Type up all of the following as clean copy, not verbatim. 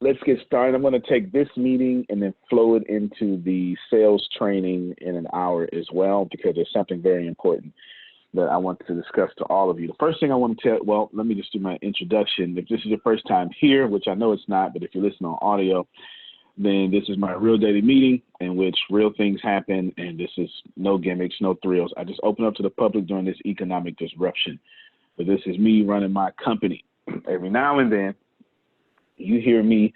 let's get started. I'm going to take this meeting and then flow it into the sales training in an hour as well, because there's something very important that I want to discuss to all of you. The first thing I want to tell, well, let me just do my introduction. If this is your first time here, which I know it's not, but if you're listening on audio, then this is my real daily meeting in which real things happen, and this is no gimmicks, no thrills. I just open up to the public during this economic disruption. But this is me running my company. Every now and then, you hear me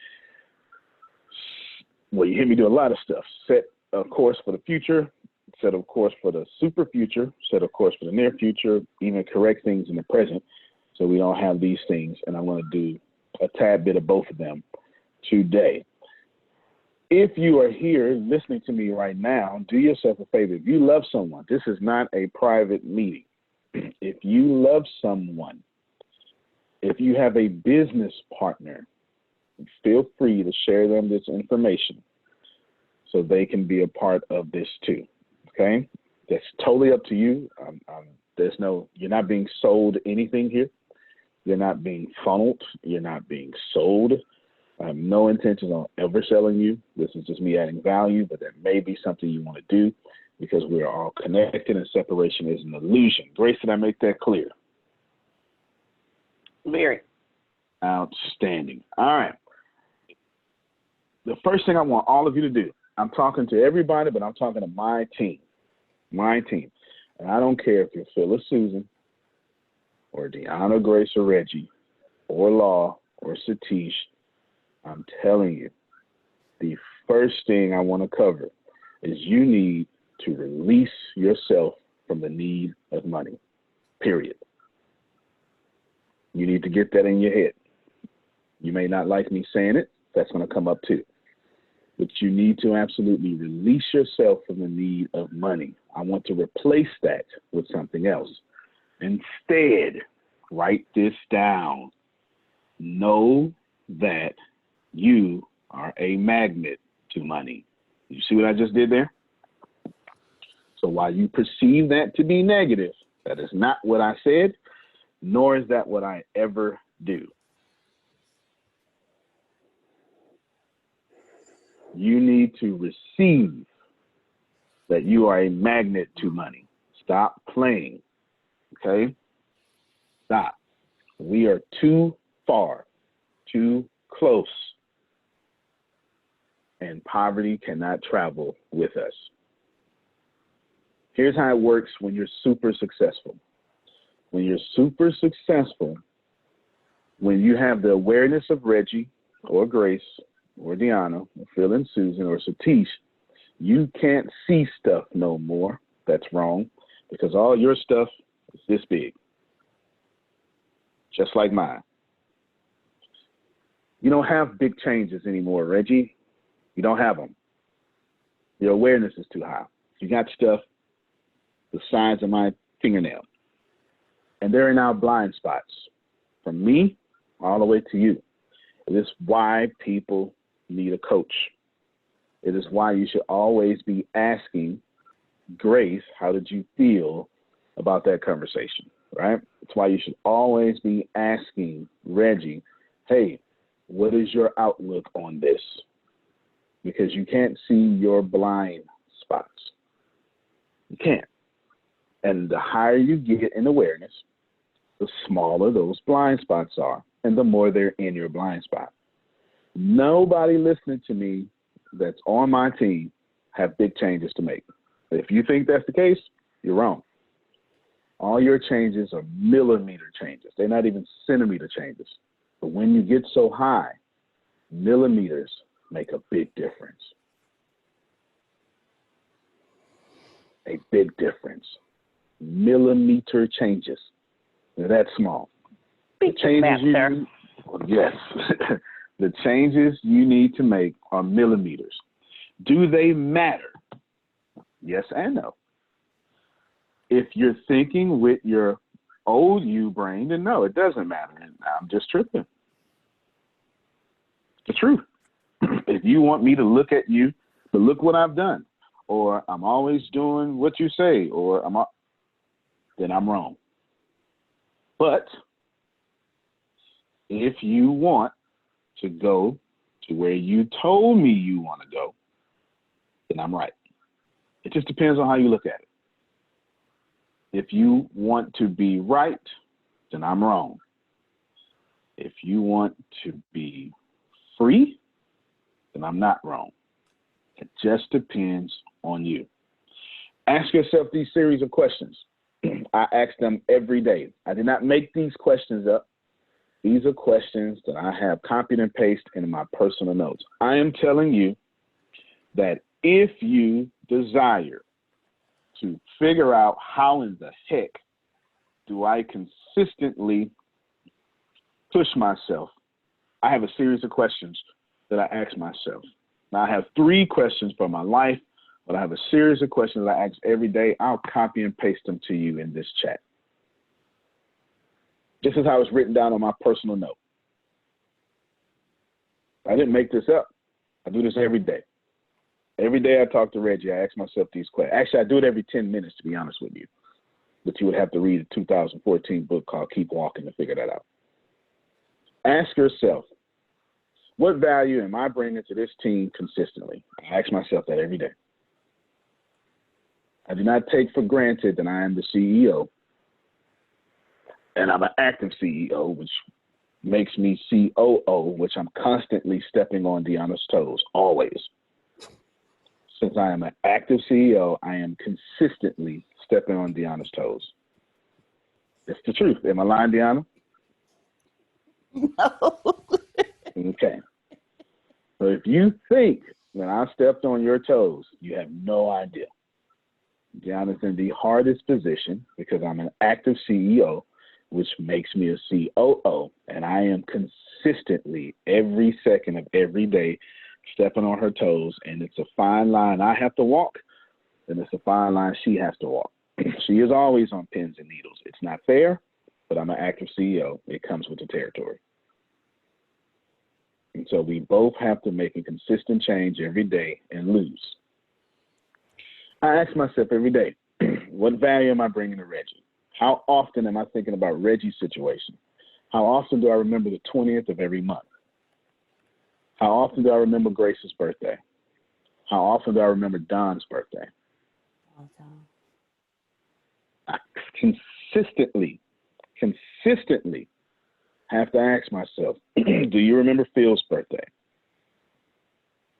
do a lot of stuff. Set a course for the future, set a course for the super future, set a course for the near future, even correct things in the present so we don't have these things. And I'm going to do a tad bit of both of them today. If you are here listening to me right now, do yourself a favor. If you love someone, this is not a private meeting. If you love someone, if you have a business partner, feel free to share them this information so they can be a part of this too. Okay? That's totally up to you. You're not being sold anything here. You're not being funneled. You're not being sold. I have no intentions on ever selling you. This is just me adding value, but that may be something you want to do because we are all connected and separation is an illusion. Grace, did I make that clear? Very. Outstanding. All right. The first thing I want all of you to do, I'm talking to everybody, but I'm talking to my team. My team. And I don't care if you're Phyllis Susan or Deanna, Grace, or Reggie, or Law, or Satish. I'm telling you, the first thing I want to cover is you need to release yourself from the need of money, period. You need to get that in your head. You may not like me saying it. That's going to come up too. But you need to absolutely release yourself from the need of money. I want to replace that with something else. Instead, write this down. Know that you are a magnet to money. You see what I just did there? So while you perceive that to be negative, that is not what I said, nor is that what I ever do. You need to receive that you are a magnet to money. Stop playing, okay? Stop. We are too far, too close, and poverty cannot travel with us. Here's how it works when you're super successful. When you're super successful, when you have the awareness of Reggie or Grace or Deanna or Phil and Susan or Satish, you can't see stuff no more. That's wrong, because all your stuff is this big, just like mine. You don't have big changes anymore, Reggie. You don't have them. Your awareness is too high. You got stuff the size of my fingernail. And there are now blind spots from me all the way to you. It is why people need a coach. It is why you should always be asking Grace, how did you feel about that conversation, right? It's why you should always be asking Reggie, hey, what is your outlook on this? Because you can't see your blind spots. You can't. And the higher you get in awareness, the smaller those blind spots are, and the more they're in your blind spot. Nobody listening to me that's on my team have big changes to make. If you think that's the case, you're wrong. All your changes are millimeter changes. They're not even centimeter changes. But when you get so high, millimeters make a big difference. A big difference. Millimeter changes. They're that small. Big math, sir. Yes. The changes you need to make are millimeters. Do they matter? Yes and no. If you're thinking with your old you brain, then no, it doesn't matter. And I'm just tripping. The truth. If you want me to look at you, but look what I've done, or I'm always doing what you say, or then I'm wrong. But if you want to go to where you told me you want to go, then I'm right. It just depends on how you look at it. If you want to be right, then I'm wrong. If you want to be free, then I'm not wrong. It just depends on you. Ask yourself these series of questions. I ask them every day. I did not make these questions up. These are questions that I have copied and pasted in my personal notes. I am telling you that if you desire to figure out how in the heck do I consistently push myself, I have a series of questions that I ask myself. Now, I have 3 questions for my life, but I have a series of questions that I ask every day. I'll copy and paste them to you in this chat. This is how it's written down on my personal note. I didn't make this up. I do this every day. Every day I talk to Reggie, I ask myself these questions. Actually, I do it every 10 minutes, to be honest with you. But you would have to read a 2014 book called Keep Walking to figure that out. Ask yourself, what value am I bringing to this team consistently? I ask myself that every day. I do not take for granted that I am the CEO, and I'm an active CEO, which makes me COO, which I'm constantly stepping on Deanna's toes, always. Since I am an active CEO, I am consistently stepping on Deanna's toes. It's the truth. Am I lying, Deanna? No. Okay. So if you think that I stepped on your toes, you have no idea. Deanna's in the hardest position because I'm an active CEO, which makes me a COO, and I am consistently every second of every day stepping on her toes, and it's a fine line I have to walk, and it's a fine line she has to walk. She is always on pins and needles. It's not fair, but I'm an active CEO. It comes with the territory. And so we both have to make a consistent change every day and lose. I ask myself every day, what value am I bringing to Reggie? How often am I thinking about Reggie's situation? How often do I remember the 20th of every month? How often do I remember Grace's birthday? How often do I remember Don's birthday? I consistently have to ask myself, do you remember Phil's birthday?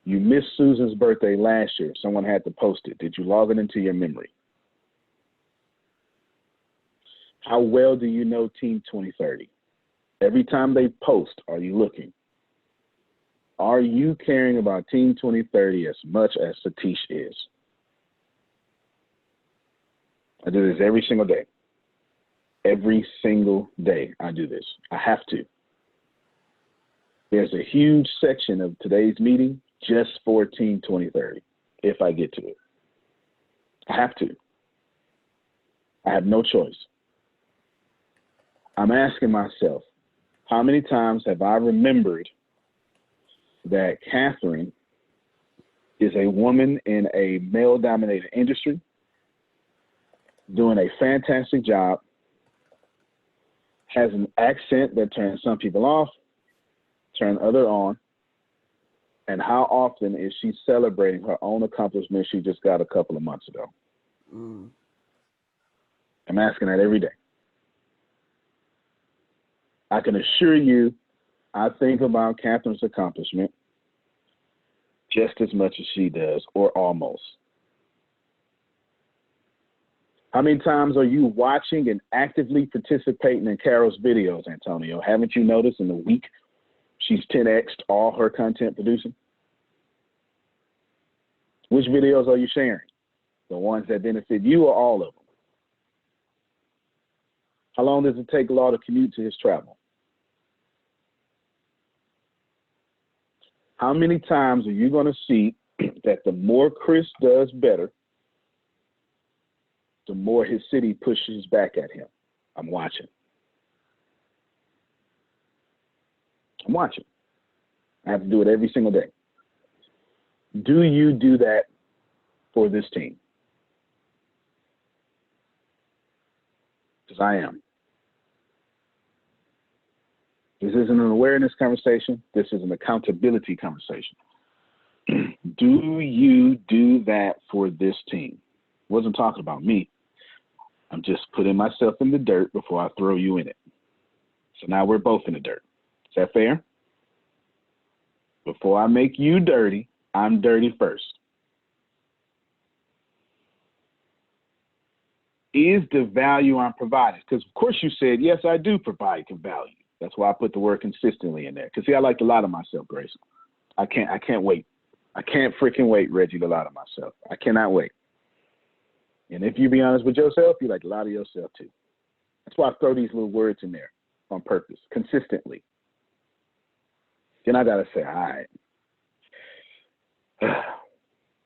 You missed Susan's birthday last year. Someone had to post it. Did you log it into your memory? How well do you know Team 2030? Every time they post, are you looking? Are you caring about Team 2030 as much as Satish is? I do this every single day. Every single day I do this. I have to. There's a huge section of today's meeting just for Team 2030, if I get to it. I have to. I have no choice. I'm asking myself, how many times have I remembered that Catherine is a woman in a male-dominated industry, doing a fantastic job, has an accent that turns some people off, turn others on, and how often is she celebrating her own accomplishments she just got a couple of months ago? I'm asking that every day. I can assure you, I think about Catherine's accomplishment just as much as she does, or almost. How many times are you watching and actively participating in Carol's videos, Antonio? Haven't you noticed in a week she's 10x'd all her content producing? Which videos are you sharing? The ones that benefit you or all of them? How long does it take Law to commute to his travel? How many times are you going to see that the more Chris does better, the more his city pushes back at him? I'm watching. I'm watching. I have to do it every single day. Do you do that for this team? Because I am. This isn't an awareness conversation. This is an accountability conversation. Do you do that for this team? Wasn't talking about me. I'm just putting myself in the dirt before I throw you in it. So now we're both in the dirt. Is that fair? Before I make you dirty, I'm dirty first. Is the value I'm providing? Because of course you said, yes, I do provide value. That's why I put the word consistently in there. Because see, I like to lie to myself, Grace. I can't wait. I can't freaking wait, Reggie, to lie to myself. I cannot wait. And if you be honest with yourself, you like to lie to yourself too. That's why I throw these little words in there on purpose, consistently. Then I gotta say, all right.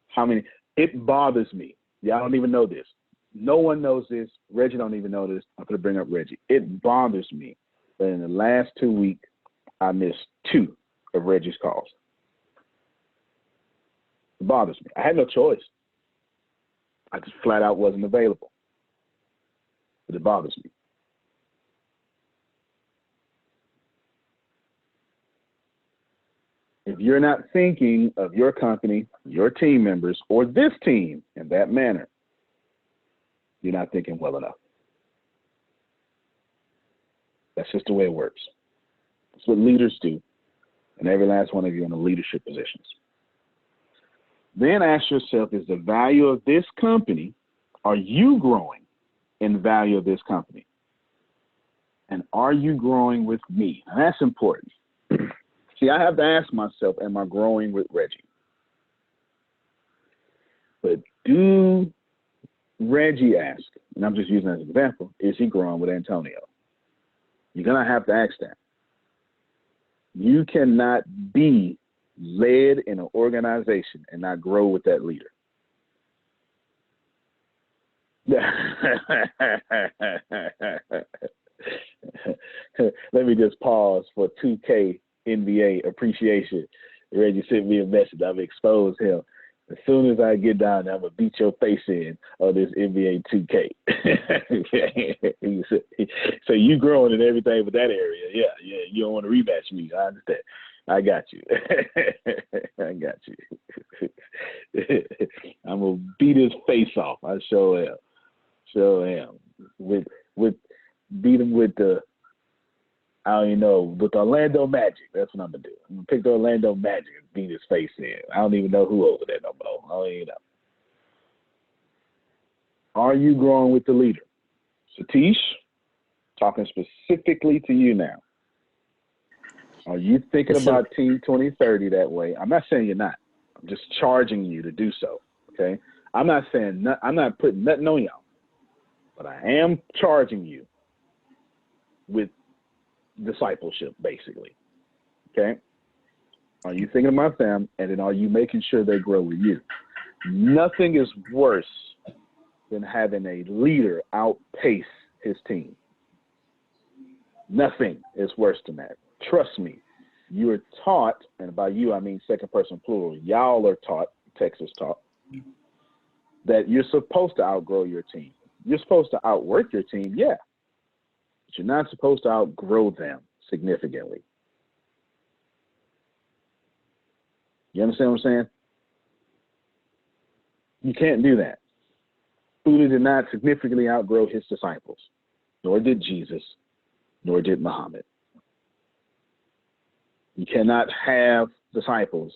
How many? It bothers me. Y'all don't even know this. No one knows this. Reggie don't even know this. I'm gonna bring up Reggie. It bothers me that in the last 2 weeks, I missed 2 of Reggie's calls. It bothers me. I had no choice. I just flat out wasn't available. But it bothers me. If you're not thinking of your company, your team members, or this team in that manner, you're not thinking well enough. That's just the way it works. That's what leaders do, and every last one of you in the leadership positions. Then ask yourself, is the value of this company, are you growing in the value of this company? And are you growing with me? And that's important. See, I have to ask myself, am I growing with Reggie? But do Reggie ask, and I'm just using that as an example, is he growing with Antonio? You're going to have to ask that. You cannot be led in an organization and not grow with that leader. Let me just pause for 2K NBA appreciation. Reggie sent me a message. I've exposed him. As soon as I get down there, I'm going to beat your face in on this NBA 2K. So you growing in everything but that area. Yeah. You don't want to rematch me. I understand. I got you. I got you. I'm going to beat his face off. I sure am. Sure am. With beat him with the, I don't even know, with the Orlando Magic. That's what I'm going to do. I'm going to pick the Orlando Magic and beat his face in. I don't even know who over there no more. I don't even know. Are you growing with the leader? Satish, talking specifically to you now. Are you thinking about Team 2030 that way? I'm not saying you're not. I'm just charging you to do so, okay? I'm not saying, I'm not putting nothing on y'all, but I am charging you with discipleship, basically, okay? Are you thinking about them, and then are you making sure they grow with you? Nothing is worse than having a leader outpace his team. Nothing is worse than that. Trust me, you are taught, and by you I mean second person plural, y'all are taught, Texas taught, that you're supposed to outgrow your team. You're supposed to outwork your team, yeah, but you're not supposed to outgrow them significantly. You understand what I'm saying? You can't do that. Buddha did not significantly outgrow his disciples, nor did Jesus, nor did Muhammad. You cannot have disciples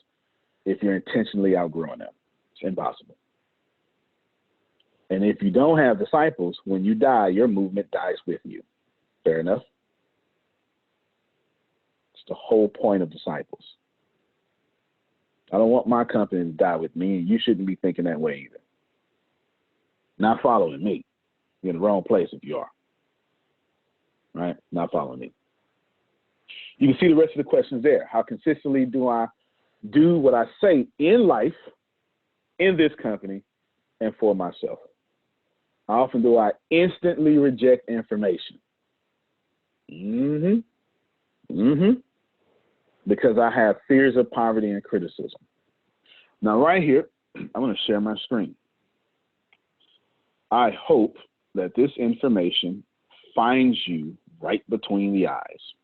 if you're intentionally outgrowing them. It's impossible. And if you don't have disciples, when you die, your movement dies with you. Fair enough? It's the whole point of disciples. I don't want my company to die with me, and you shouldn't be thinking that way either. Not following me. You're in the wrong place if you are. Right? Not following me. You can see the rest of the questions there. How consistently do I do what I say in life, in this company, and for myself? How often do I instantly reject information? Because I have fears of poverty and criticism. Now, right here, I'm going to share my screen. I hope that this information finds you right between the eyes.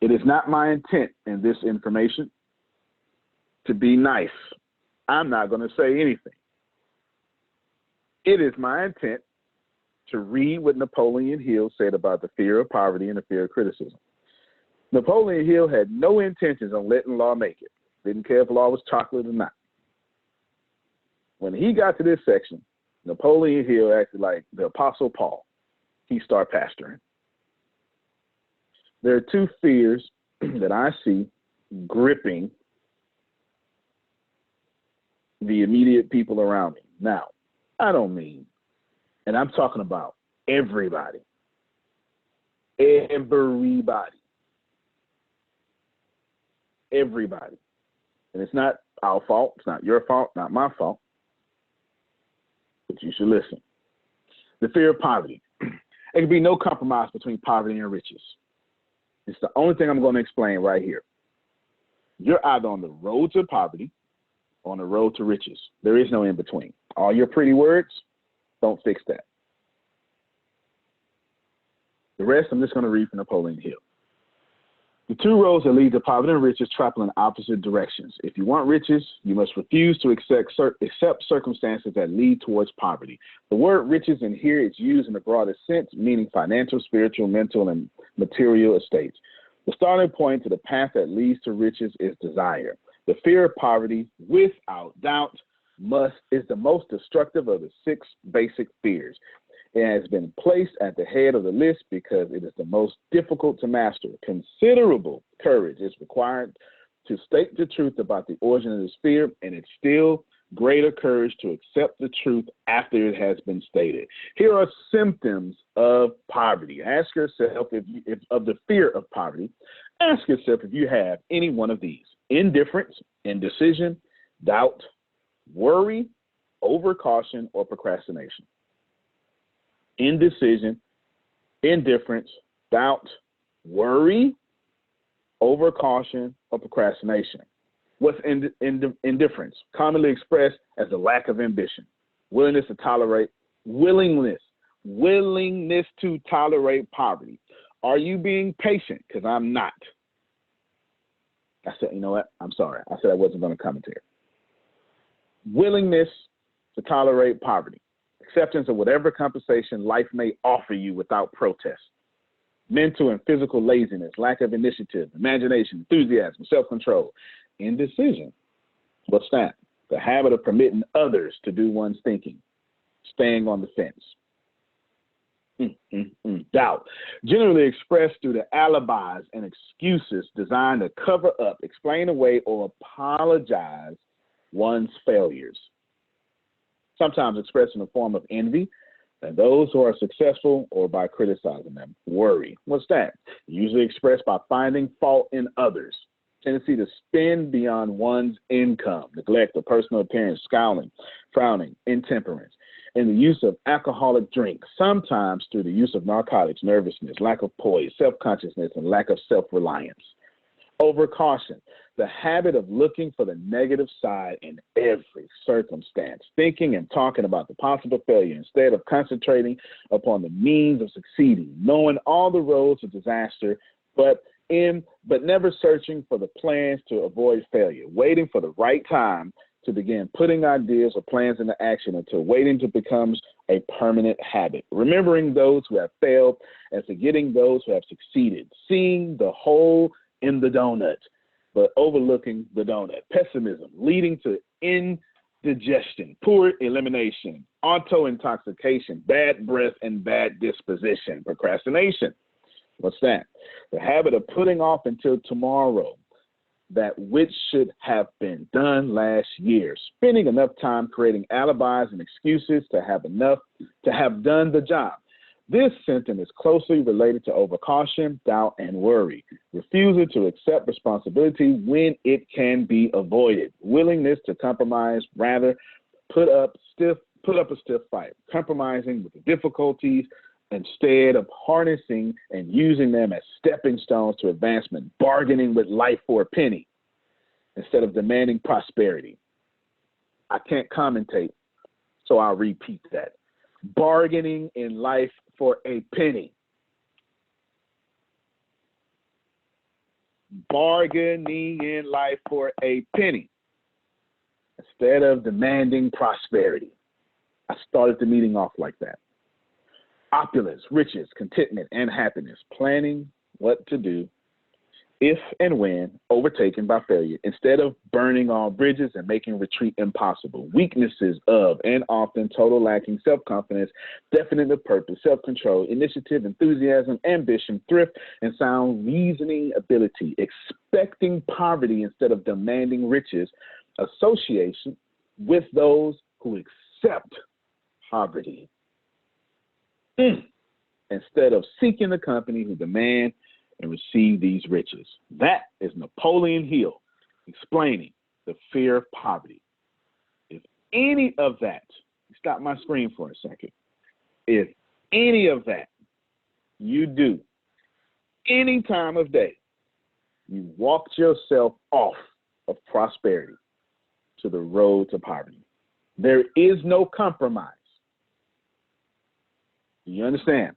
It is not my intent in this information to be nice. I'm not going to say anything. It is my intent to read what Napoleon Hill said about the fear of poverty and the fear of criticism. Napoleon Hill had no intentions on letting law make it. Didn't care if law was chocolate or not. When he got to this section, Napoleon Hill acted like the Apostle Paul. He started pastoring. There are two fears that I see gripping the immediate people around me. Now, I don't mean, and I'm talking about everybody. Everybody. Everybody. And it's not our fault. It's not your fault, not my fault. But you should listen. The fear of poverty. There can be no compromise between poverty and riches. It's the only thing I'm going to explain right here. You're either on the road to poverty or on the road to riches. There is no in between. All your pretty words, don't fix that. The rest, I'm just going to read from Napoleon Hill. The two roads that lead to poverty and riches travel in opposite directions. If you want riches, you must refuse to accept circumstances that lead towards poverty. The word riches in here is used in the broadest sense, meaning financial, spiritual, mental, and material estates. The starting point to the path that leads to riches is desire. The fear of poverty, without doubt, is the most destructive of the 6 basic fears. It has been placed at the head of the list because it is the most difficult to master. Considerable courage is required to state the truth about the origin of this fear, and it's still greater courage to accept the truth after it has been stated. Here are symptoms of poverty. Ask yourself if of the fear of poverty. Ask yourself if you have any one of these: indifference, indecision, doubt, worry, overcaution, or procrastination. Indecision, indifference, doubt, worry, overcaution, or procrastination. What's indifference? Commonly expressed as a lack of ambition, willingness to tolerate poverty. Are you being patient? Because I'm not. I said, you know what? I'm sorry. I said I wasn't going to comment here. Willingness to tolerate poverty. Acceptance of whatever compensation life may offer you without protest. Mental and physical laziness, lack of initiative, imagination, enthusiasm, self-control. Indecision. What's that? The habit of permitting others to do one's thinking. Staying on the fence. Doubt. Generally expressed through the alibis and excuses designed to cover up, explain away, or apologize one's failures. Sometimes expressed in the form of envy, and those who are successful or by criticizing them. Worry. What's that? Usually expressed by finding fault in others. Tendency to spend beyond one's income, neglect of personal appearance, scowling, frowning, intemperance, and the use of alcoholic drinks, sometimes through the use of narcotics, nervousness, lack of poise, self-consciousness, and lack of self-reliance. Overcaution, the habit of looking for the negative side in every circumstance, thinking and talking about the possible failure instead of concentrating upon the means of succeeding, knowing all the roads of disaster, but never searching for the plans to avoid failure, waiting for the right time to begin putting ideas or plans into action until waiting to becomes a permanent habit, remembering those who have failed and forgetting those who have succeeded, seeing the hole in the donut, but overlooking the donut. Pessimism, leading to indigestion, poor elimination, auto-intoxication, bad breath, and bad disposition. Procrastination. What's that? The habit of putting off until tomorrow that which should have been done last year, spending enough time creating alibis and excuses to have done the job. This symptom is closely related to overcaution, doubt, and worry. Refusal to accept responsibility when it can be avoided. Willingness to compromise, rather put up a stiff fight. Compromising with the difficulties instead of harnessing and using them as stepping stones to advancement. Bargaining with life for a penny instead of demanding prosperity. I can't commentate, so I'll repeat that. Bargaining in life for a penny. bargaining in life for a penny instead of demanding prosperity. I started the meeting off like that. Opulence, riches, contentment, and happiness. Planning what to do if and when overtaken by failure, instead of burning all bridges and making retreat impossible. Weaknesses of and often total lacking self-confidence, definite of purpose, self-control, initiative, enthusiasm, ambition, thrift, and sound reasoning ability. Expecting poverty instead of demanding riches. Association with those who accept poverty instead of seeking the company who demand and receive these riches. That is Napoleon Hill explaining the fear of poverty. If any of that, stop my screen for a second. If any of that you do any time of day, you walked yourself off of prosperity to the road to poverty. There is no compromise. Do you understand?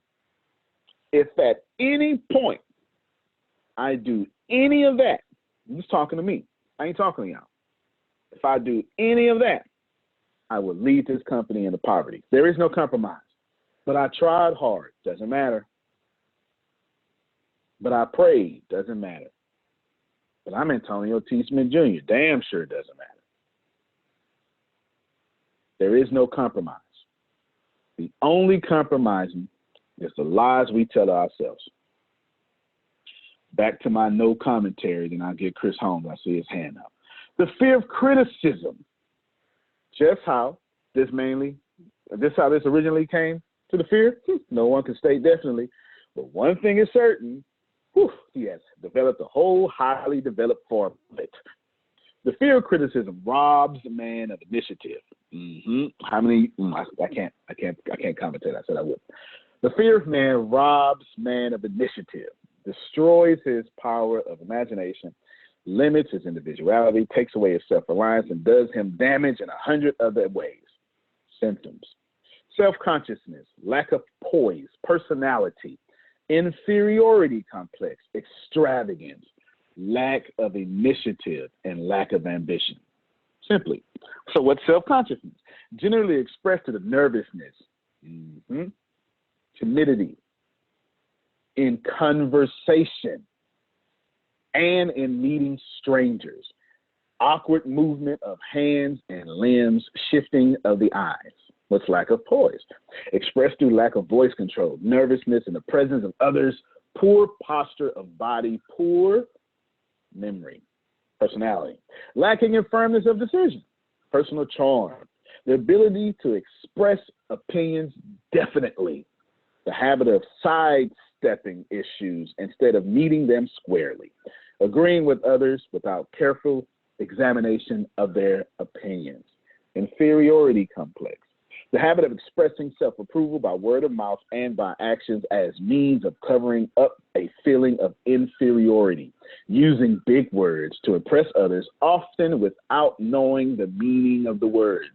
If at any point I do any of that, I'm just talking to me. I ain't talking to y'all. If I do any of that, I will lead this company into poverty. There is no compromise. But I tried hard. Doesn't matter. But I prayed. Doesn't matter. But I'm Antonio T. Smith Jr. Damn sure doesn't matter. There is no compromise. The only compromising is the lies we tell ourselves. Back to my no commentary, then I'll get Chris Holmes. I see his hand up. The fear of criticism. Just how this originally came to the fear? No one can state definitely. But one thing is certain, he has developed a whole highly developed form of it. The fear of criticism robs a man of initiative. How many? I can't commentate. I said I would. The fear of man robs man of initiative, destroys his power of imagination, limits his individuality, takes away his self-reliance, and does him damage in 100 other ways. Symptoms: self-consciousness, lack of poise, personality, inferiority complex, extravagance, lack of initiative, and lack of ambition. Simply. So what's self-consciousness? Generally expressed to the nervousness, timidity, in conversation, and in meeting strangers, awkward movement of hands and limbs, shifting of the eyes. What's lack of poise? Expressed through lack of voice control, nervousness in the presence of others, poor posture of body, poor memory. Personality, lacking in firmness of decision, personal charm, the ability to express opinions definitely, the habit of sidestepping issues instead of meeting them squarely, agreeing with others without careful examination of their opinions, inferiority complex, the habit of expressing self-approval by word of mouth and by actions as means of covering up a feeling of inferiority, using big words to impress others, often without knowing the meaning of the words,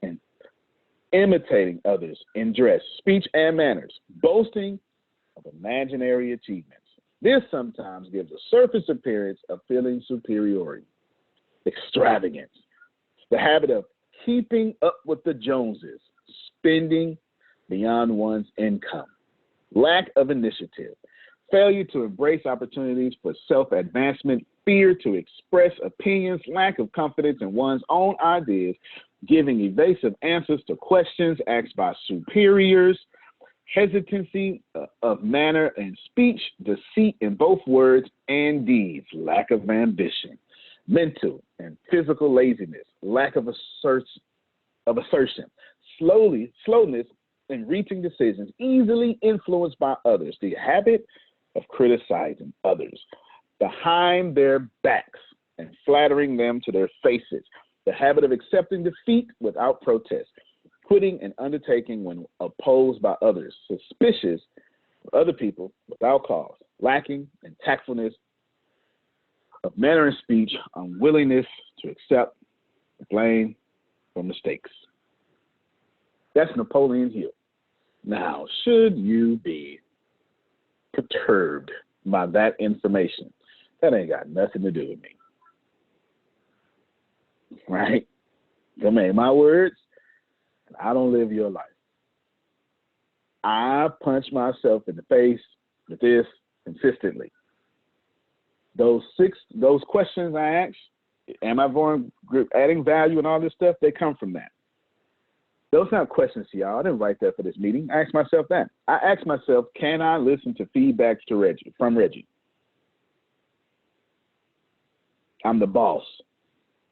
and imitating others in dress, speech, and manners, boasting of imaginary achievements. This sometimes gives a surface appearance of feeling superiority. Extravagance, the habit of keeping up with the Joneses, spending beyond one's income, lack of initiative, failure to embrace opportunities for self-advancement, fear to express opinions, lack of confidence in one's own ideas, giving evasive answers to questions asked by superiors, hesitancy of manner and speech, deceit in both words and deeds, lack of ambition, mental and physical laziness, lack of assertion, slowness in reaching decisions, easily influenced by others, the habit of criticizing others behind their backs and flattering them to their faces, the habit of accepting defeat without protest, quitting an undertaking when opposed by others, suspicious of other people without cause, lacking in tactfulness of manner and speech, unwillingness to accept blame for mistakes. That's Napoleon Hill. Now, should you be perturbed by that information. That ain't got nothing to do with me. Right? Them ain't my words. I don't live your life. I punch myself in the face with this consistently. Those questions I ask, am I adding value and all this stuff, they come from that. Those aren't questions to y'all. I didn't write that for this meeting. I asked myself that. I asked myself, can I listen to feedback from Reggie? I'm the boss.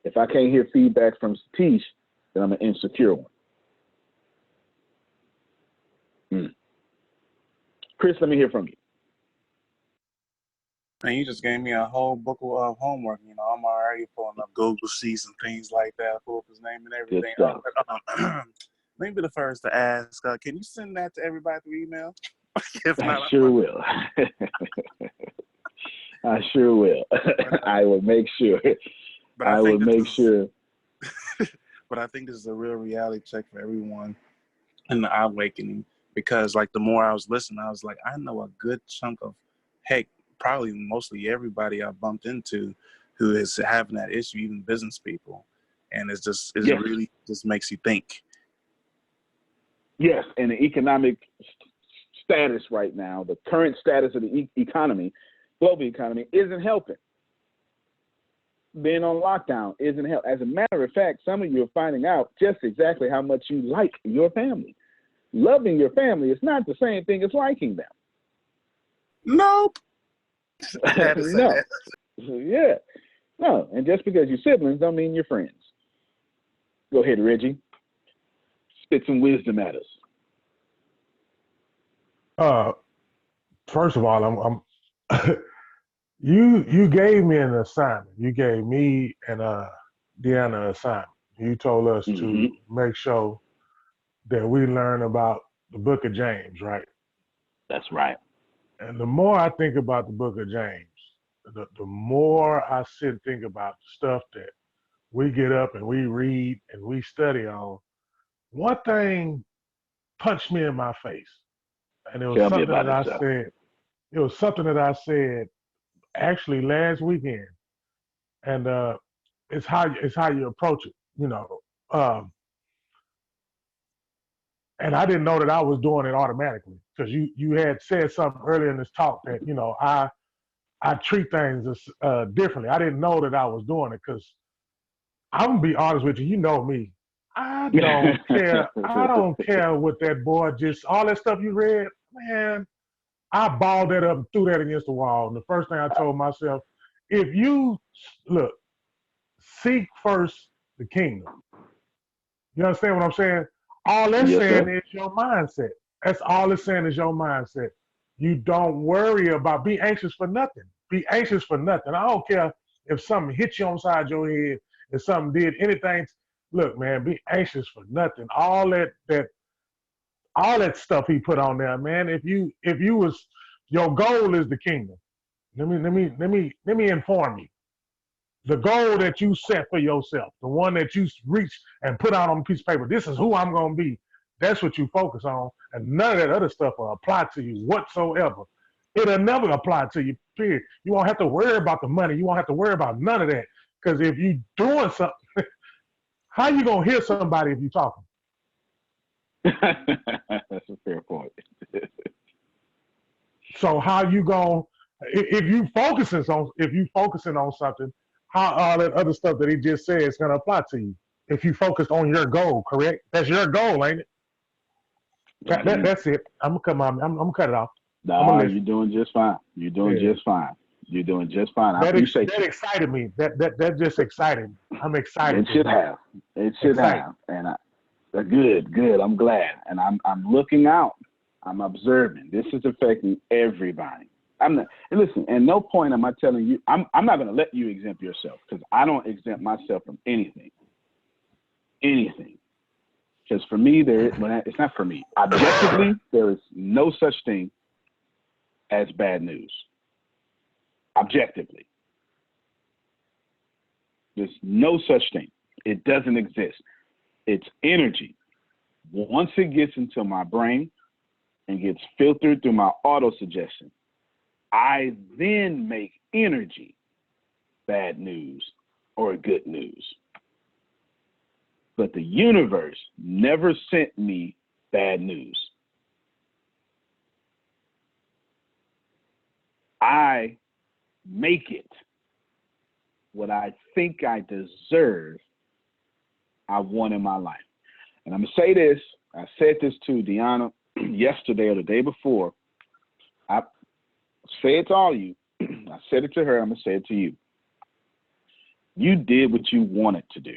If I can't hear feedback from Satish, then I'm an insecure one. Chris, let me hear from you. And you just gave me a whole book of homework. You know, I'm already pulling up Google Sheets and things like that. Pull up his name and everything. Let me be the first to ask. Can you send that to everybody through email? If not, I sure will. I sure will. I will make sure. But I will make sure. But I think this is a real reality check for everyone in the awakening, because like the more I was listening, I was like, I know a good chunk of, heck, probably mostly everybody I bumped into who is having that issue, even business people. And it's really just makes you think. Yes, and the economic status right now, the current status of the economy, global economy, isn't helping. Being on lockdown isn't helping. As a matter of fact, some of you are finding out just exactly how much you like your family. Loving your family is not the same thing as liking them. Nope. No. Yeah. No, and just because you're siblings don't mean you're friends. Go ahead, Reggie. Spit some wisdom at us. First of all, I'm you gave me an assignment. You gave me and Deanna an assignment. You told us to make sure that we learn about the book of James, right? That's right. And the more I think about the book of James, the more I sit and think about the stuff that we get up and we read and we study on. One thing punched me in my face. And it was something that I said. It was something that I said actually last weekend, and it's how you approach it, you know. And I didn't know that I was doing it automatically, because you had said something earlier in this talk that, you know, I treat things differently. I didn't know that I was doing it, because I'm gonna be honest with you. You know me. I don't care. I don't care what that boy just all that stuff you read, man. I balled that up and threw that against the wall. And the first thing I told myself, if you look, seek first the kingdom. You understand what I'm saying? All that's saying is your mindset. That's all it's saying is your mindset. You don't worry about, be anxious for nothing. Be anxious for nothing. I don't care if something hit you on the side of your head, if something did anything. Look, man, be anxious for nothing. All that stuff he put on there, man. If you was, your goal is the kingdom. Let me inform you. The goal that you set for yourself, the one that you reach and put out on a piece of paper, this is who I'm gonna be. That's what you focus on, and none of that other stuff will apply to you whatsoever. It'll never apply to you, period. You won't have to worry about the money. You won't have to worry about none of that. Because if you're doing something, how you gonna hear somebody if you're talking? That's a fair point. So how you gonna, if you focusing on something, how all that other stuff that he just said is gonna apply to you? If you focus on your goal, correct? That's your goal, ain't it? That's it. I'm gonna cut it off. No, you're doing just fine. You're doing just fine. You're doing just fine. I appreciate that excited me. That just excited me. I'm excited. It should have. It should have. And good. I'm glad. And I'm looking out. I'm observing. This is affecting everybody. And listen, at no point am I telling you, I'm not going to let you exempt yourself, because I don't exempt myself from anything. Because for me, it's not for me. Objectively, there is no such thing as bad news. Objectively. There's no such thing. It doesn't exist. It's energy. Once it gets into my brain and gets filtered through my auto-suggestion, I then make energy bad news or good news. But the universe never sent me bad news. I make it what I think I deserve, I want in my life. And I'm going to say this. I said this to Deanna yesterday or the day before. I say it to all of you. I said it to her. I'm going to say it to you. You did what you wanted to do.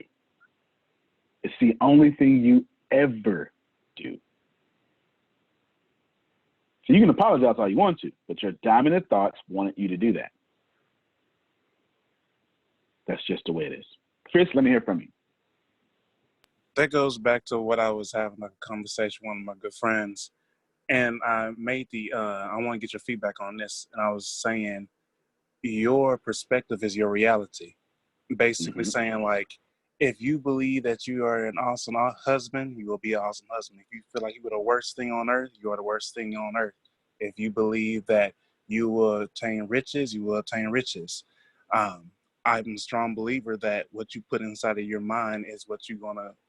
It's the only thing you ever do. So you can apologize all you want to, but your dominant thoughts wanted you to do that. That's just the way it is. Chris, let me hear from you. That goes back to what I was having a conversation with one of my good friends. And I made I want to get your feedback on this. And I was saying, your perspective is your reality. Basically saying, like, if you believe that you are an awesome husband, you will be an awesome husband. If you feel like you are the worst thing on earth, you are the worst thing on earth. If you believe that you will attain riches, you will attain riches. I'm a strong believer that what you put inside of your mind is what you're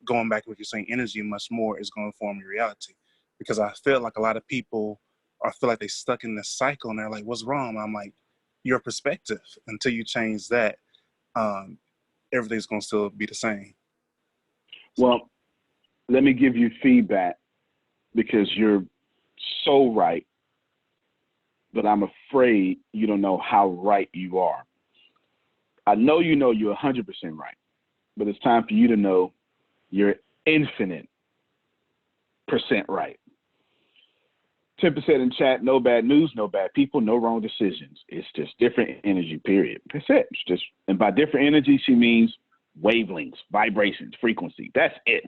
going back to what you're saying, energy much more is going to form your reality. Because I feel like a lot of people feel like they're stuck in this cycle and they're like, what's wrong? I'm like, your perspective. Until you change that, everything's going to still be the same. Well, let me give you feedback because you're so right, but I'm afraid you don't know how right you are. I know you know you're 100% right, but it's time for you to know you're infinite % right. 10% in chat, no bad news, no bad people, no wrong decisions. It's just different energy, period. That's it. It's just, and by different energy, she means wavelengths, vibrations, frequency. That's it.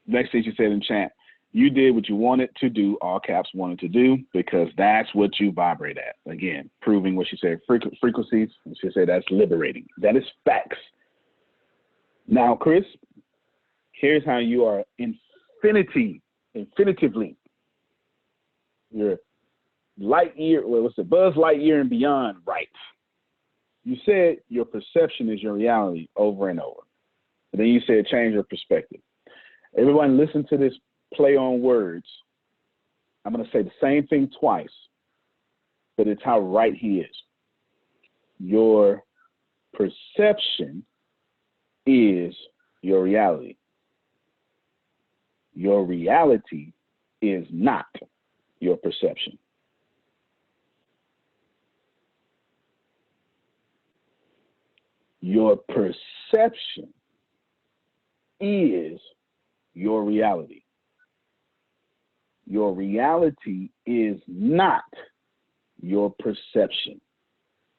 Next thing she said in chat, you did what you wanted to do, all caps wanted to do, because that's what you vibrate at. Again, proving what she said, frequencies. She said that's liberating. That is facts. Now, Chris, here's how you are infinitively. You're light year, Buzz Lightyear and beyond, right? You said your perception is your reality over and over. And then you said change your perspective. Everyone listen to this play on words. I'm going to say the same thing twice, but it's how right he is. Your perception is your reality. Your reality is not your perception. Your perception is your reality. Your reality is not your perception.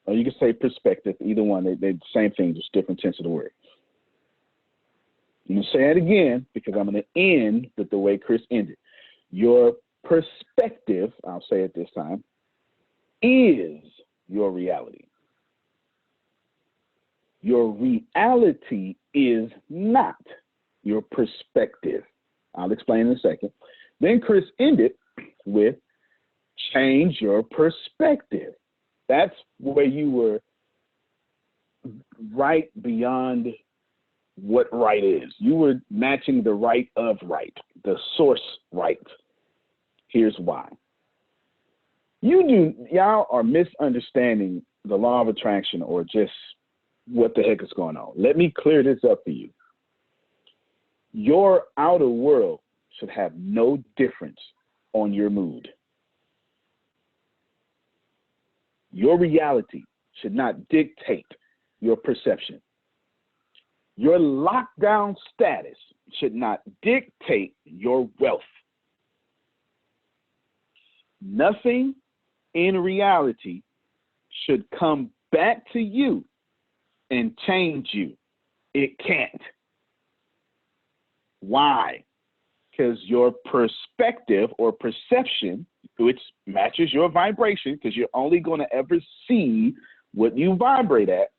Or you can say perspective, either one, they're the same thing, just different tense of the word. I'm going to say it again because I'm going to end with the way Chris ended. Your perspective, I'll say it this time, is your reality. Your reality is not your perspective. I'll explain in a second. Then Chris ended with change your perspective. That's where you were right beyond what right is. You were matching the right of right, the source right. Here's why. Y'all are misunderstanding the law of attraction or just what the heck is going on. Let me clear this up for you. Your outer world should have no difference on your mood. Your reality should not dictate your perception. Your lockdown status should not dictate your wealth. Nothing in reality should come back to you and change you. It can't. Why? Because your perspective or perception, which matches your vibration, because you're only going to ever see what you vibrate at,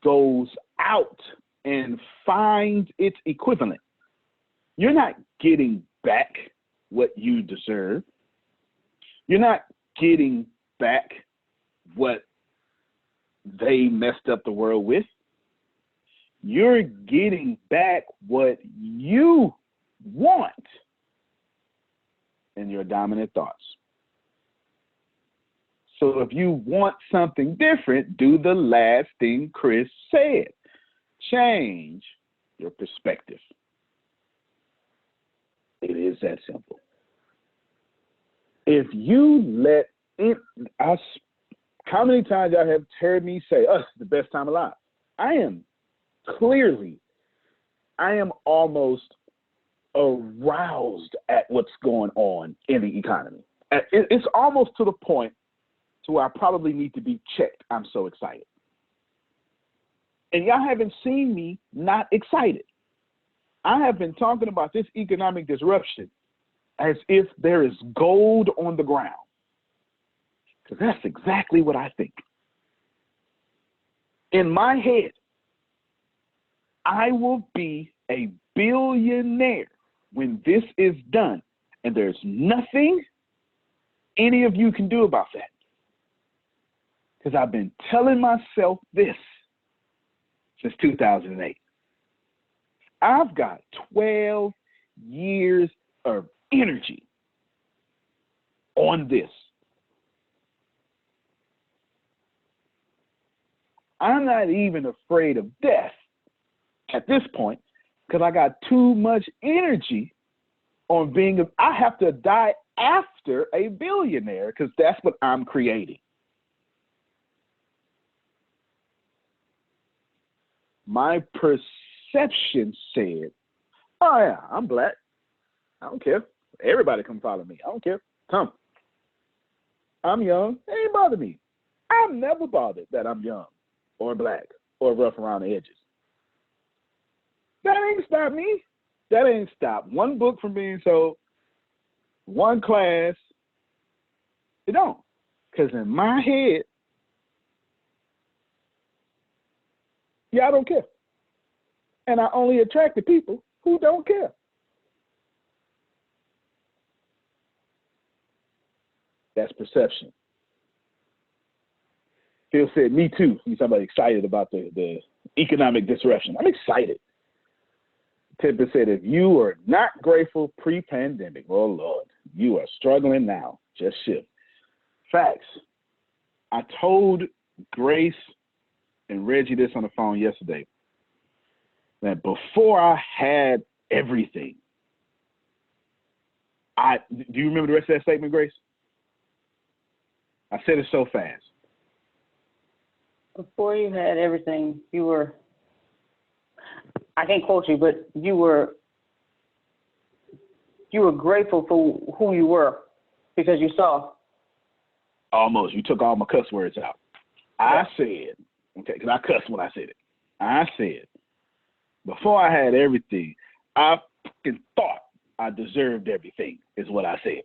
goes out and finds its equivalent. You're not getting back what you deserve. You're not getting back what they messed up the world with. You're getting back what you want in your dominant thoughts. So if you want something different, do the last thing Chris said. Change your perspective. It is that simple. If you let it, how many times y'all have heard me say, it's the best time alive? I am almost aroused at what's going on in the economy. It's almost to the point to where I probably need to be checked. I'm so excited. And y'all haven't seen me not excited. I have been talking about this economic disruption as if there is gold on the ground. Because that's exactly what I think. In my head, I will be a billionaire when this is done. And there's nothing any of you can do about that. Because I've been telling myself this since 2008. I've got 12 years of energy on this. I'm not even afraid of death at this point because I got too much energy on I have to die after a billionaire because that's what I'm creating. My perception said, oh yeah, I'm black. I don't care. Everybody come follow me. I don't care. Come. I'm young. It ain't bother me. I'm never bothered that I'm young or black or rough around the edges. That ain't stopped me. That ain't stopped one book from being sold, one class. It don't. Because in my head, I don't care. And I only attract the people who don't care. That's perception. Phil said, me too. He's talking about excited about the economic disruption. I'm excited. Tippett said, if you are not grateful pre-pandemic, oh Lord, you are struggling now. Just shift. Facts. I told Grace and Reggie this on the phone yesterday, that before I had everything, do you remember the rest of that statement, Grace? I said it so fast. Before you had everything, you were, I can't quote you, but you were grateful for who you were because you saw. Almost. You took all my cuss words out. I said, okay, because I cussed when I said it. I said, before I had everything, I fucking thought I deserved everything, is what I said.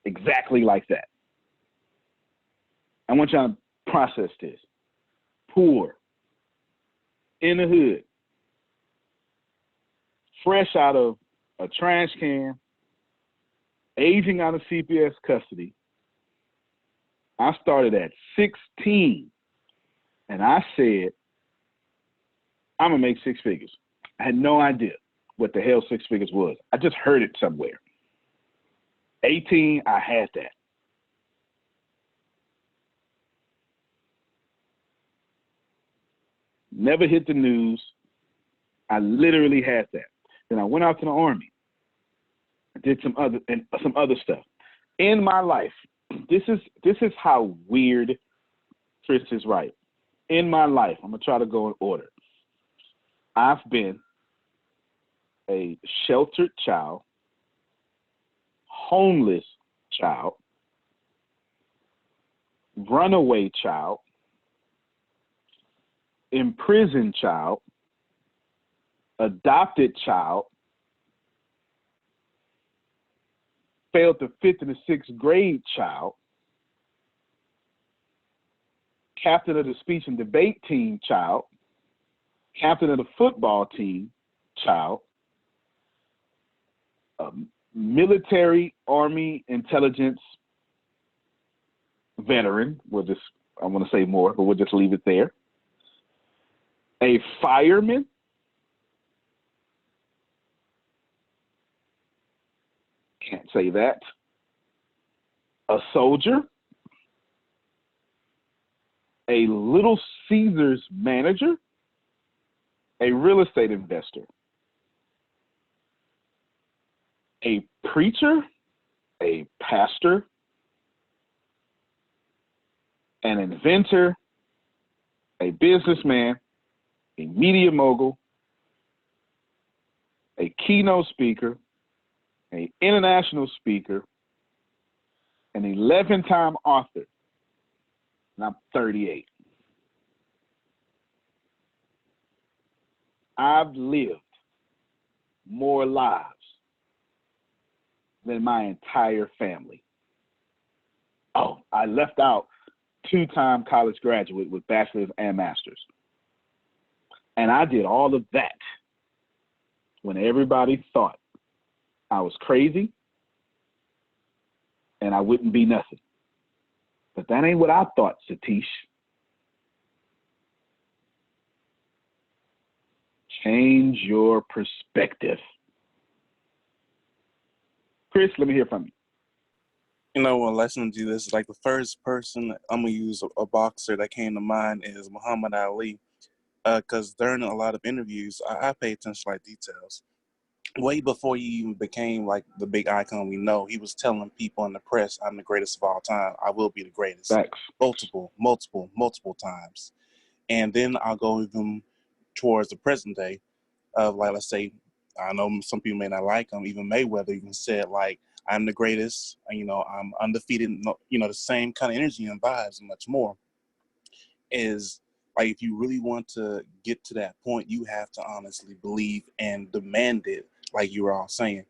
Exactly like that. I want y'all to process this. Poor, in the hood, fresh out of a trash can, aging out of CPS custody. I started at 16, and I said, I'm going to make six figures. I had no idea what the hell six figures was. I just heard it somewhere. 18, I had that. Never hit the news. I literally had that. Then I went out to the Army. I did some other stuff. In my life, this is how weird Chris is right. In my life, I'm gonna try to go in order. I've been a sheltered child, homeless child, runaway child, imprisoned child, adopted child, failed the 5th and the 6th grade child, captain of the speech and debate team child, captain of the football team child, military, army, intelligence, veteran. I want to say more, but we'll just leave it there. A fireman. Can't say that. A soldier. A Little Caesars manager. A real estate investor. A preacher. A pastor. An inventor. A businessman. A media mogul. A keynote speaker. An international speaker. An 11-time author. And I'm 38. I've lived more lives than my entire family. Oh, I left out 2-time college graduate with bachelor's and master's. And I did all of that when everybody thought I was crazy and I wouldn't be nothing. But that ain't what I thought, Satish. Change your perspective. Chris, let me hear from you. You know, when listening to this, like the first person I'm going to use a boxer that came to mind is Muhammad Ali. Because during a lot of interviews, I pay attention to like details. Way before he even became like the big icon we know, he was telling people in the press, I'm the greatest of all time. I will be the greatest. Thanks. Multiple times. And then I'll go even towards the present day of like, let's say, I know some people may not like him. Even Mayweather even said like, I'm the greatest, you know, I'm undefeated, you know, the same kind of energy and vibes and much more. Is like, if you really want to get to that point, you have to honestly believe and demand it, like you were all saying.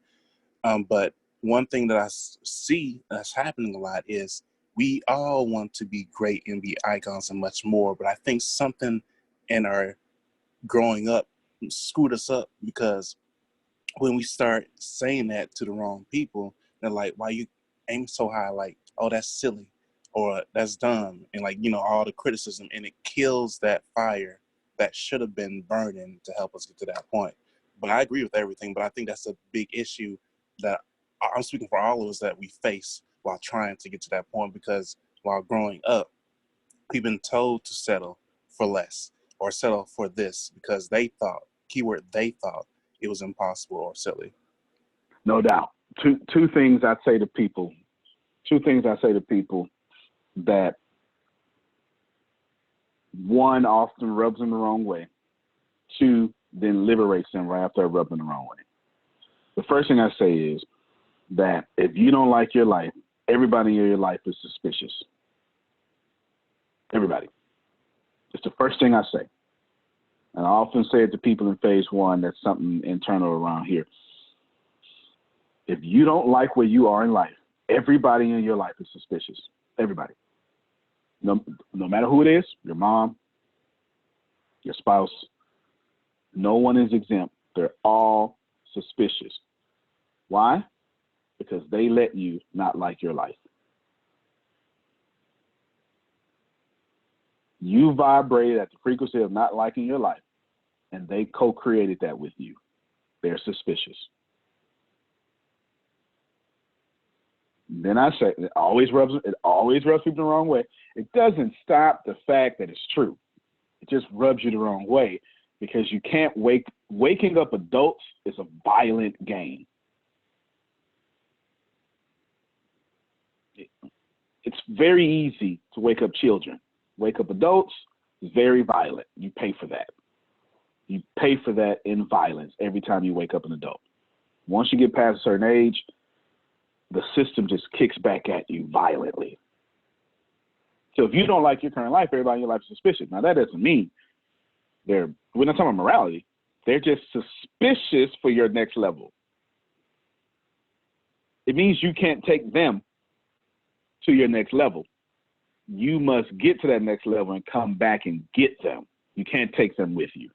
But one thing that I see that's happening a lot is we all want to be great and be icons and much more. But I think something in our growing up screwed us up, because when we start saying that to the wrong people, they're like, why you aim so high? Like, oh, that's silly, or that's dumb. And like, you know, all the criticism, and it kills that fire that should have been burning to help us get to that point. But I agree with everything, but I think that's a big issue that I'm speaking for all of us that we face while trying to get to that point, because while growing up, we've been told to settle for less or settle for this because they thought, keyword, they thought it was impossible or silly. No doubt. Two things I say to people. That one often rubs them the wrong way. Two, then liberates them right after I rub them the wrong way. The first thing I say is that if you don't like your life, everybody in your life is suspicious. Everybody. It's the first thing I say. And I often say it to people in phase one, that's something internal around here. If you don't like where you are in life, everybody in your life is suspicious. Everybody. No matter who it is, your mom, your spouse, no one is exempt. They're all suspicious. Why? Because they let you not like your life. You vibrated at the frequency of not liking your life, and they co-created that with you. They're suspicious. Then I say, it always rubs people the wrong way. It doesn't stop the fact that it's true. It just rubs you the wrong way, because you can't waking up adults is a violent game. It's very easy to wake up children. Wake up adults is very violent. You pay for that. You pay for that in violence every time you wake up an adult. Once you get past a certain age, the system just kicks back at you violently. So if you don't like your current life, everybody in your life is suspicious. Now, that doesn't mean we're not talking about morality. They're just suspicious for your next level. It means you can't take them to your next level. You must get to that next level and come back and get them. You can't take them with you.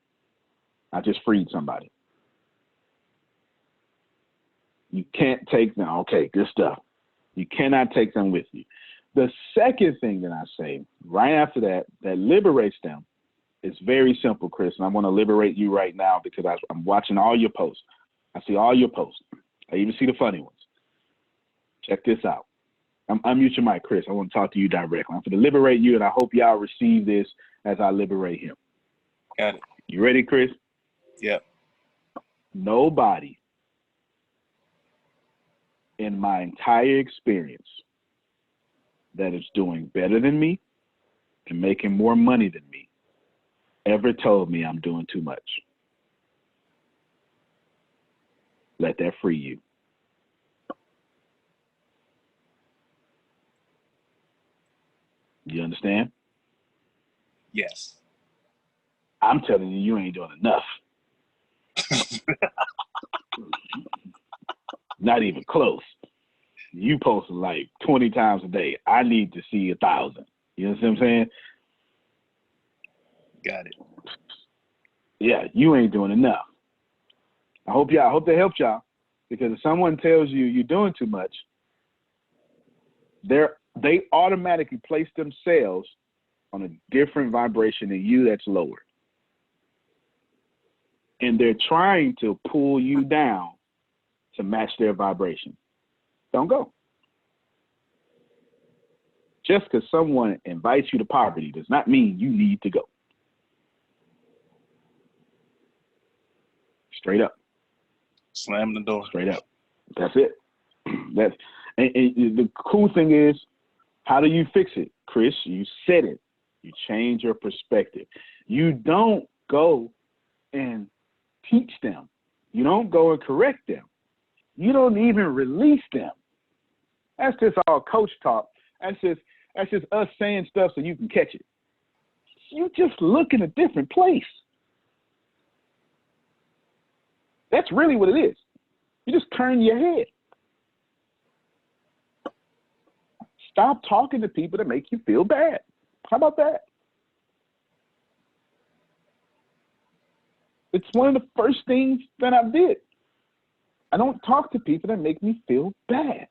I just freed somebody. You can't take them. Okay, good stuff. You cannot take them with you. The second thing that I say right after that, that liberates them, is very simple, Chris. And I want to liberate you right now because I'm watching all your posts. I see all your posts. I even see the funny ones. Check this out. Unmute your mic, Chris. I want to talk to you directly. I'm going to liberate you, and I hope y'all receive this as I liberate him. Got it. You ready, Chris? Yep. Nobody in my entire experience that is doing better than me and making more money than me ever told me I'm doing too much. Let that free you. You understand? Yes. I'm telling you, you ain't doing enough. Not even close. You posting like 20 times a day. I need to see 1,000. You know what I'm saying? Got it. Yeah, you ain't doing enough. I hope that helped y'all, because if someone tells you you're doing too much, they automatically place themselves on a different vibration than you that's lower. And they're trying to pull you down to match their vibration. Don't go. Just because someone invites you to poverty does not mean you need to go. Straight up. Slam the door. Straight up. That's it. And the cool thing is, how do you fix it, Chris? You said it. You change your perspective. You don't go and teach them. You don't go and correct them. You don't even release them. That's just all coach talk. That's just us saying stuff so you can catch it. You just look in a different place. That's really what it is. You just turn your head. Stop talking to people that make you feel bad. How about that? It's one of the first things that I did. I don't talk to people that make me feel bad.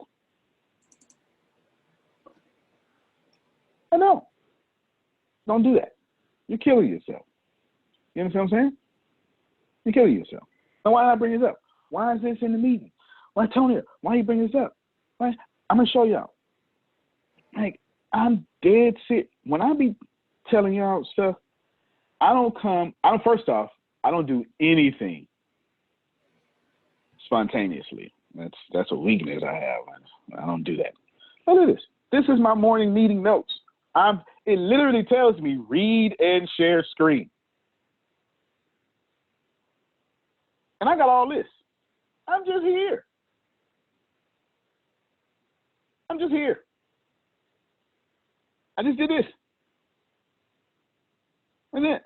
I know. Don't do that. You're killing yourself. You understand what I'm saying? You're killing yourself. Now, why did I bring this up? Why is this in the meeting? Why, Tony, why you bring this up? Why? I'm going to show y'all. Like, I'm dead sick. When I be telling y'all stuff, first off, I don't do anything spontaneously. That's a weakness I have. I don't do that. Look at this. This is my morning meeting notes. It literally tells me read and share screen. And I got all this. I'm just here. I'm just here. I just did this. And then,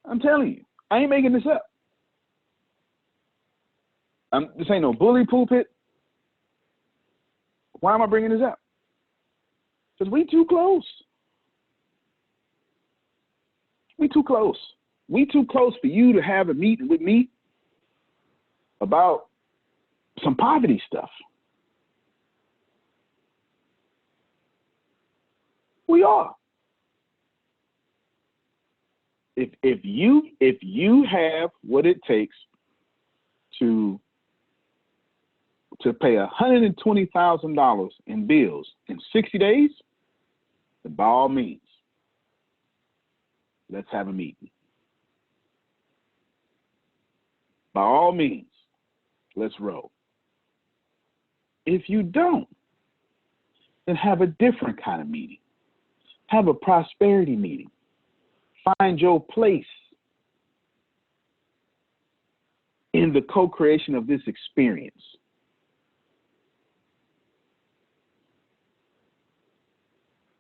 I'm telling you, I ain't making this up. This ain't no bully pulpit. Why am I bringing this up? Because we too close. We too close. We too close for you to have a meeting with me about some poverty stuff. We are. If you have what it takes to pay $120,000 in bills in 60 days, then by all means, let's have a meeting. By all means, let's roll. If you don't, then have a different kind of meeting. Have a prosperity meeting. Find your place in the co-creation of this experience.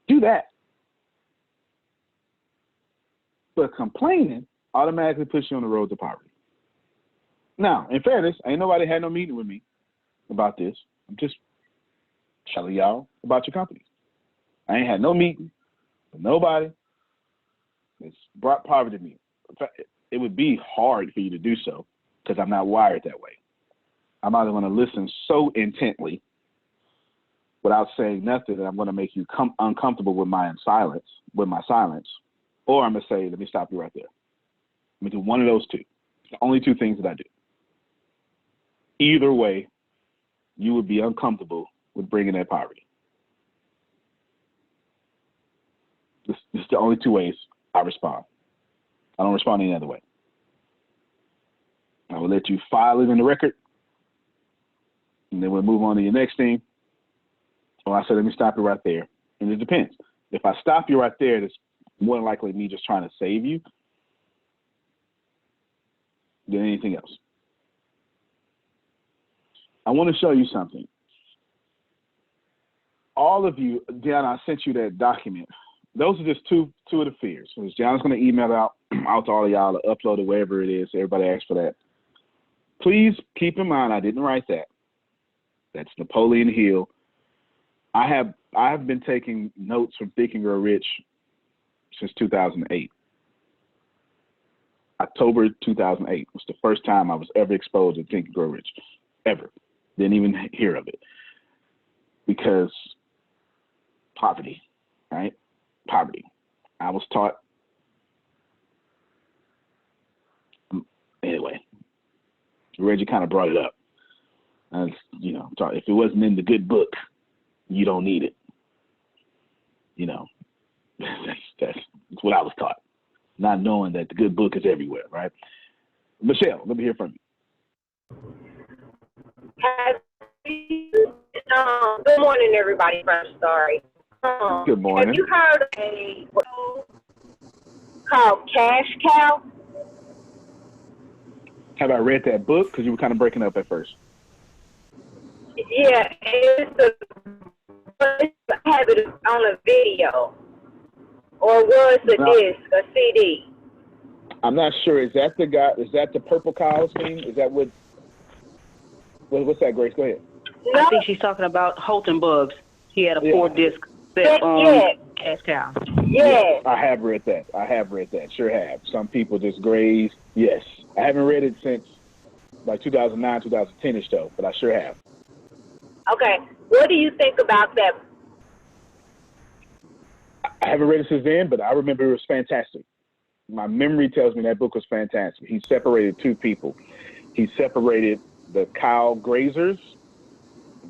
Do that. But complaining automatically puts you on the road to poverty. Now, in fairness, ain't nobody had no meeting with me about this. I'm just telling y'all about your company. I ain't had no meeting with nobody that's brought poverty to me. In fact, it would be hard for you to do so because I'm not wired that way. I'm either going to listen so intently without saying nothing, and I'm going to make you uncomfortable with my silence, or I'm going to say, let me stop you right there. Let me do one of those two. The only two things that I do. Either way, you would be uncomfortable with bringing that poverty. This is the only two ways I respond. I don't respond any other way. I will let you file it in the record, and then we'll move on to your next thing. Or I said, let me stop you right there. And it depends. If I stop you right there, it's more than likely me just trying to save you than anything else. I want to show you something. All of you, Deanna, I sent you that document. Those are just two of the fears. So Deanna's going to email out to all of y'all to upload it wherever it is. Everybody asks for that. Please keep in mind, I didn't write that. That's Napoleon Hill. I have been taking notes from Think and Grow Rich since 2008. October 2008 was the first time I was ever exposed to Think and Grow Rich, ever. Didn't even hear of it. Because poverty, right? Poverty. I was taught, anyway, Reggie kind of brought it up. You know, if it wasn't in the good book, you don't need it. You know, that's what I was taught, not knowing that the good book is everywhere, right? Michelle, let me hear from you. Good morning, everybody. I'm sorry. Good morning. Have you heard of a show called Cash Cow? Have I read that book? Because you were kind of breaking up at first. Yeah, I have it on a video, or was a disc, a CD. I'm not sure. Is that the guy? Is that the Purple Cows thing? Is that what's that, Grace? Go ahead. No. I think she's talking about Holton Bugs. He had a 4-disc set on Cash Cow. Yes. I have read that. Sure have. Some people just graze. Yes. I haven't read it since like 2009, 2010-ish though, but I sure have. Okay. What do you think about that? I haven't read it since then, but I remember it was fantastic. My memory tells me that book was fantastic. He separated two people. He separated the cow grazers,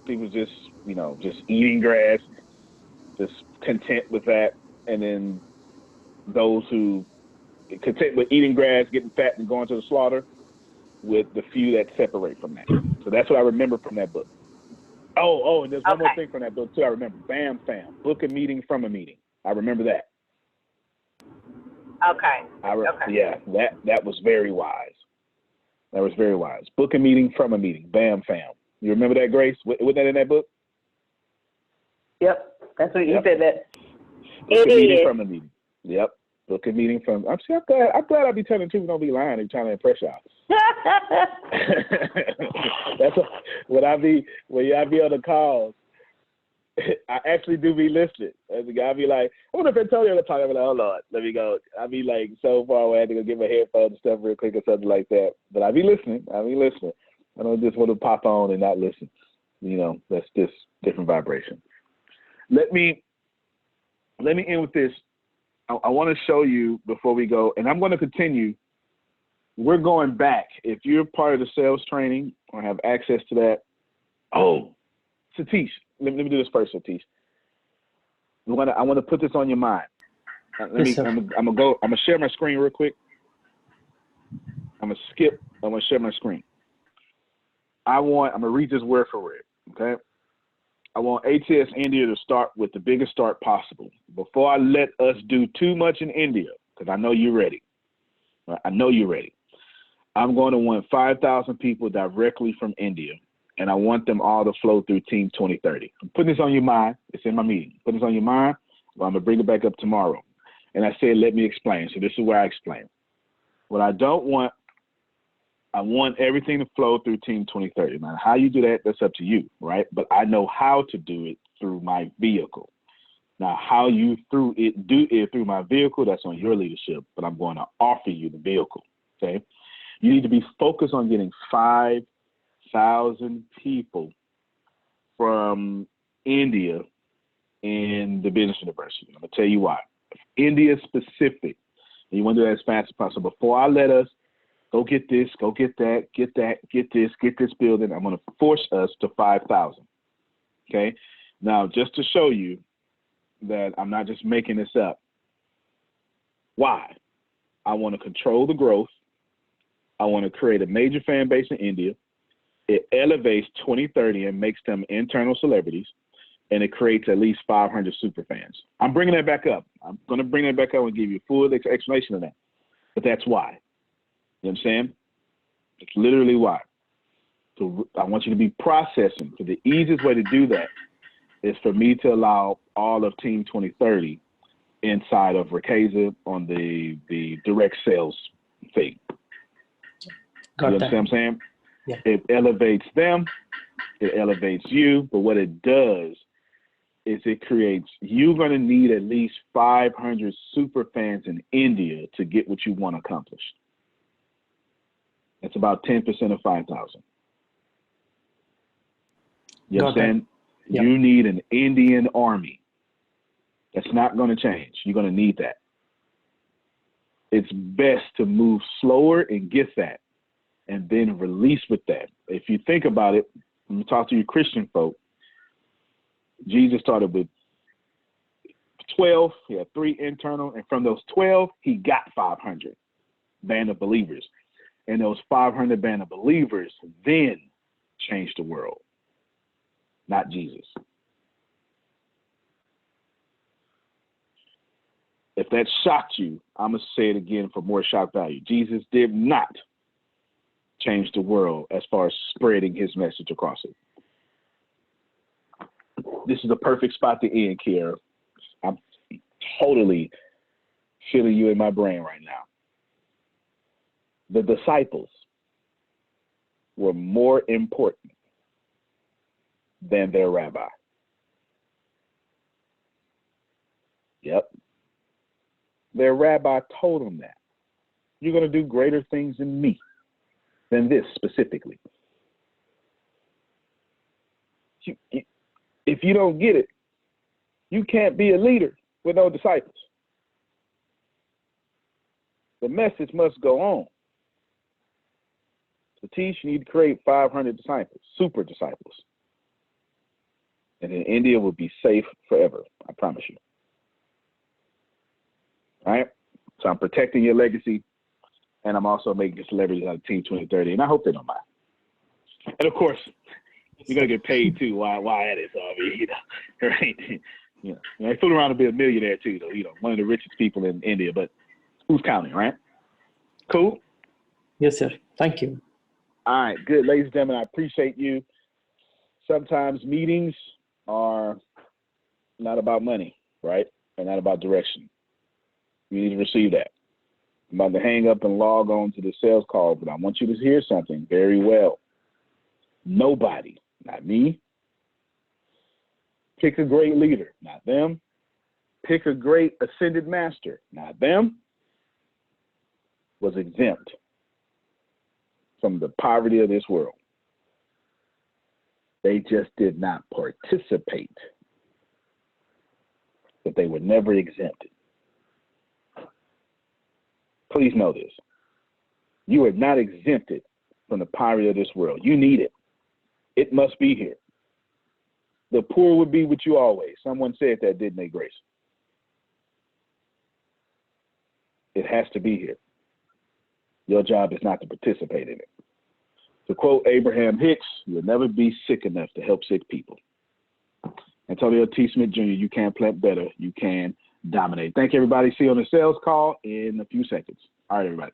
people just eating grass, just content with that, and then those who content with eating grass, getting fat, and going to the slaughter, with the few that separate from that. So that's what I remember from that book. Oh, and there's one more thing from that book too. I remember Bam Fam, book a meeting from a meeting. I remember that. Okay. Yeah, that was very wise. That was very wise. Book a meeting from a meeting. Bam Fam. You remember that, Grace? Wasn't that in that book? Yep, that's what you said that. Book a meeting from a meeting. Yep. Book a meeting from. I'm glad I be telling the truth, don't be lying and trying to impress y'all. That's when I be on the calls. I actually do be listening. As a guy, I be like, I wonder if I told you the time. I'm like, oh Lord, let me go. I be like so far away, I had to go get my headphones and stuff real quick or something like that. But I be listening. I don't just want to pop on and not listen. You know, that's just different vibration. Let me end with this. I want to show you before we go, and I'm going to continue. We're going back. If you're part of the sales training or have access to that, Satish, let me do this first, Satish. I want to put this on your mind. I'm gonna share my screen real quick. I'm gonna share my screen. I'm gonna read this word for word. Okay. I want ATS India to start with the biggest start possible. Before I let us do too much in India, because I know you're ready. I know you're ready. I'm going to want 5,000 people directly from India, and I want them all to flow through Team 2030. I'm putting this on your mind. It's in my meeting. Put this on your mind. Well, I'm going to bring it back up tomorrow. And I said, let me explain. So this is where I explain. What I don't want, I want everything to flow through Team 2030. Now, how you do that, that's up to you, right? But I know how to do it through my vehicle. Now, how you do it through my vehicle, that's on your leadership, but I'm going to offer you the vehicle, okay? You need to be focused on getting 5,000 people from India in the business university. I'm gonna tell you why. India specific. And you want to do that as fast as possible. Before I let us go get this, go get that, get this building, I'm gonna force us to 5,000. Okay. Now, just to show you that I'm not just making this up. Why? I want to control the growth. I want to create a major fan base in India. It elevates 2030 and makes them internal celebrities, and it creates at least 500 super fans. I'm bringing that back up. I'm going to bring that back up and give you a full explanation of that. But that's why. You know what I'm saying? It's literally why. So I want you to be processing. So the easiest way to do that is for me to allow all of Team 2030 inside of Richest on the direct sales thing. You understand what I'm saying? Yeah. It elevates them, it elevates you, but what it does is it creates, you're going to need at least 500 super fans in India to get what you want accomplished. That's about 10% of 5,000. You understand? Yeah. You need an Indian army. That's not going to change. You're going to need that. It's best to move slower and get that, and then release with that. If you think about it, when you talk to your Christian folk, Jesus started with 12. He had 3 internal, and from those 12, he got 500 band of believers. And those 500 band of believers then changed the world, not Jesus. If that shocked you, I'm going to say it again for more shock value. Jesus did not change the world as far as spreading his message across it. This is the perfect spot to end, Kiera. I'm totally feeling you in my brain right now. The disciples were more important than their rabbi. Yep. Their rabbi told them that. You're going to do greater things than me, than this specifically. If you don't get it, you can't be a leader with no disciples. The message must go on. To teach, you need to create 500 disciples, super disciples. And then India will be safe forever, I promise you. All right? So I'm protecting your legacy, and I'm also making celebrities out of Team 2030, and I hope they don't mind. And of course, you're gonna get paid too. Why that is, I mean, you know, right? You know, I fool around to be a millionaire too, though. You know, one of the richest people in India, but who's counting, right? Cool. Yes, sir. Thank you. All right, good, ladies and gentlemen. I appreciate you. Sometimes meetings are not about money, right? They're not about direction. You need to receive that. I'm about to hang up and log on to the sales call, but I want you to hear something very well. Nobody, not me, pick a great leader, not them. Pick a great ascended master, not them, was exempt from the poverty of this world. They just did not participate, but they were never exempted. Please know this. You are not exempted from the poverty of this world. You need it. It must be here. The poor would be with you always. Someone said that, didn't they, Grace? It has to be here. Your job is not to participate in it. To quote Abraham Hicks, you'll never be sick enough to help sick people. Antonio T. Smith Jr., you can plant better. You can dominate. Thank you, everybody. See you on the sales call in a few seconds. All right, everybody.